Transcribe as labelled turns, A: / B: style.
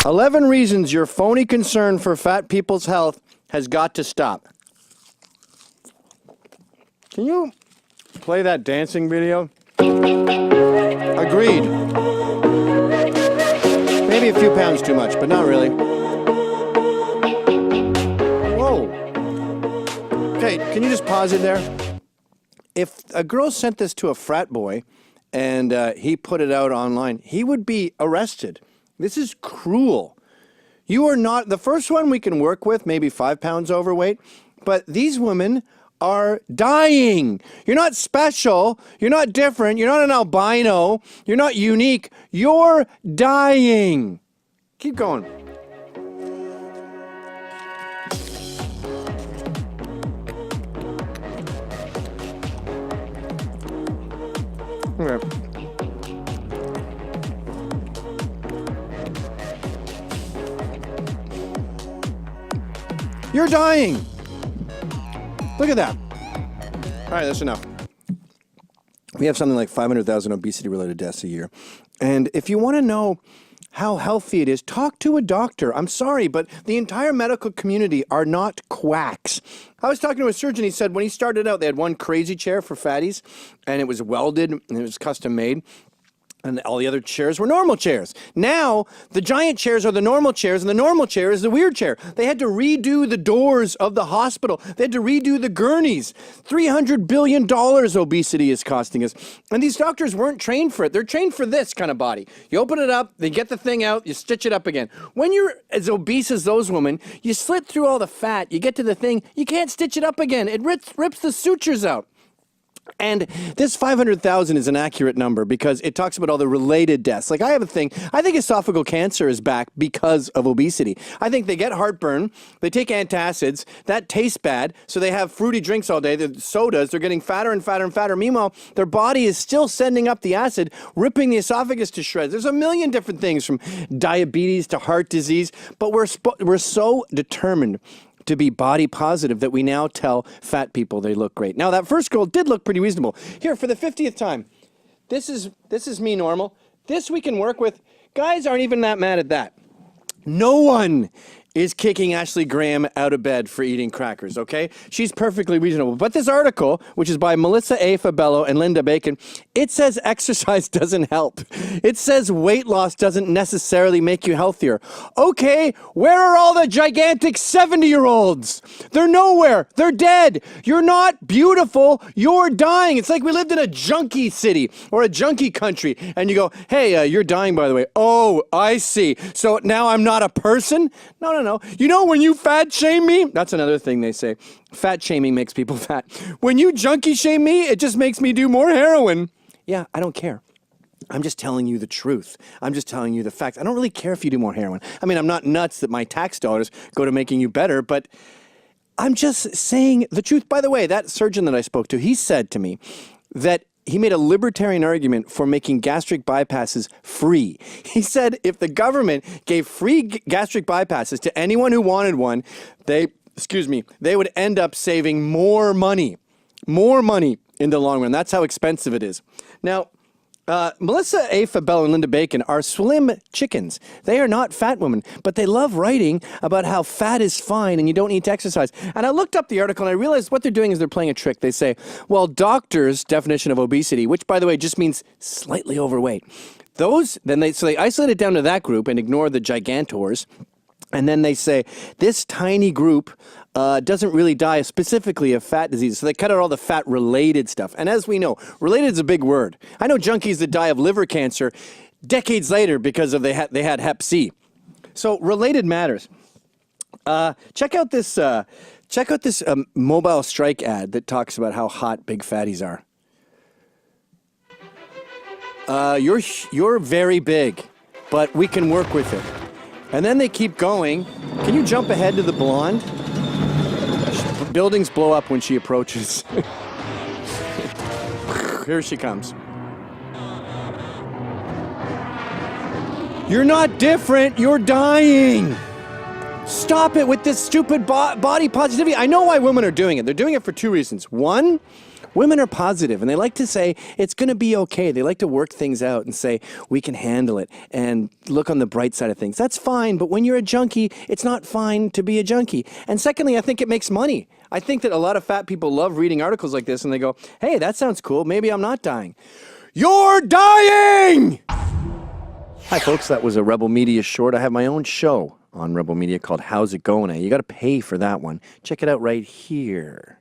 A: 11 reasons your phony concern for fat people's health has got to stop. Can you play that dancing video? Agreed. Maybe a few pounds too much, but not really. Whoa. Okay, can you just pause it there? If a girl sent this to a frat boy and he put it out online, he would be arrested. This is cruel. You are not, the first one we can work with, maybe 5 pounds overweight, but these women are dying. You're not special. You're not different. You're not an albino. You're not unique. You're dying. Keep going. Okay. You're dying. Look at that. All right, that's enough. We have something like 500,000 obesity-related deaths a year. And if you want to know how healthy it is, talk to a doctor. I'm sorry, but the entire medical community are not quacks. I was talking to a surgeon. He said when he started out, they had one crazy chair for fatties, and it was welded, and it was custom made. And all the other chairs were normal chairs. Now, the giant chairs are the normal chairs, and the normal chair is the weird chair. They had to redo the doors of the hospital. They had to redo the gurneys. $300 billion obesity is costing us. And these doctors weren't trained for it. They're trained for this kind of body. You open it up, they get the thing out, you stitch it up again. When you're as obese as those women, you slit through all the fat, you get to the thing, you can't stitch it up again. It rips the sutures out. And this 500,000 is an accurate number because it talks about all the related deaths. Like I have a thing, I think esophageal cancer is back because of obesity. I think they get heartburn, they take antacids, that tastes bad, so they have fruity drinks all day, the sodas, they're getting fatter and fatter and fatter. Meanwhile, their body is still sending up the acid, ripping the esophagus to shreds. There's a million different things from diabetes to heart disease, but we're so determined to be body positive that we now tell fat people they look great. Now that first girl did look pretty reasonable. Here, for the 50th time, this is me normal. This we can work with. Guys aren't even that mad at that. No one is kicking Ashley Graham out of bed for eating crackers, okay? She's perfectly reasonable. But this article, which is by Melissa A. Fabello and Linda Bacon, it says exercise doesn't help. It says weight loss doesn't necessarily make you healthier. Okay, where are all the gigantic 70-year-olds? They're nowhere. They're dead. You're not beautiful. You're dying. It's like we lived in a junkie city or a junkie country, and you go, hey, you're dying, by the way. Oh, I see. So now I'm not a person? No. You know when you fat shame me? That's another thing they say. Fat shaming makes people fat. When you junkie shame me, it just makes me do more heroin. Yeah, I don't care. I'm just telling you the truth. I'm just telling you the facts. I don't really care if you do more heroin. I mean, I'm not nuts that my tax dollars go to making you better, but I'm just saying the truth. By the way, that surgeon that I spoke to, he said to me that he made a libertarian argument for making gastric bypasses free. He said if the government gave free gastric bypasses to anyone who wanted one, they would end up saving more money in the long run. That's how expensive it is. Now, Melissa A. Fabello and Linda Bacon are slim chickens. They are not fat women, but they love writing about how fat is fine and you don't need to exercise. And I looked up the article and I realized what they're doing is they're playing a trick. They say, well, doctors' definition of obesity, which by the way just means slightly overweight. So they isolate it down to that group and ignore the gigantors. And then they say this tiny group doesn't really die specifically of fat disease. So they cut out all the fat-related stuff. And as we know, related is a big word. I know junkies that die of liver cancer decades later because of they had Hep C. So related matters. Check out this mobile strike ad that talks about how hot big fatties are. You're very big, but we can work with it. And then they keep going. Can you jump ahead to the blonde? Buildings blow up when she approaches. Here she comes. You're not different. You're dying. Stop it with this stupid body positivity. I know why women are doing it. They're doing it for two reasons. One, women are positive and they like to say it's going to be okay. They like to work things out and say we can handle it and look on the bright side of things. That's fine, but when you're a junkie, it's not fine to be a junkie. And secondly, I think it makes money. I think that a lot of fat people love reading articles like this and they go, hey, that sounds cool. Maybe I'm not dying. You're dying! Hi, folks. That was a Rebel Media short. I have my own show on Rebel Media called How's It Going? You got to pay for that one. Check it out right here.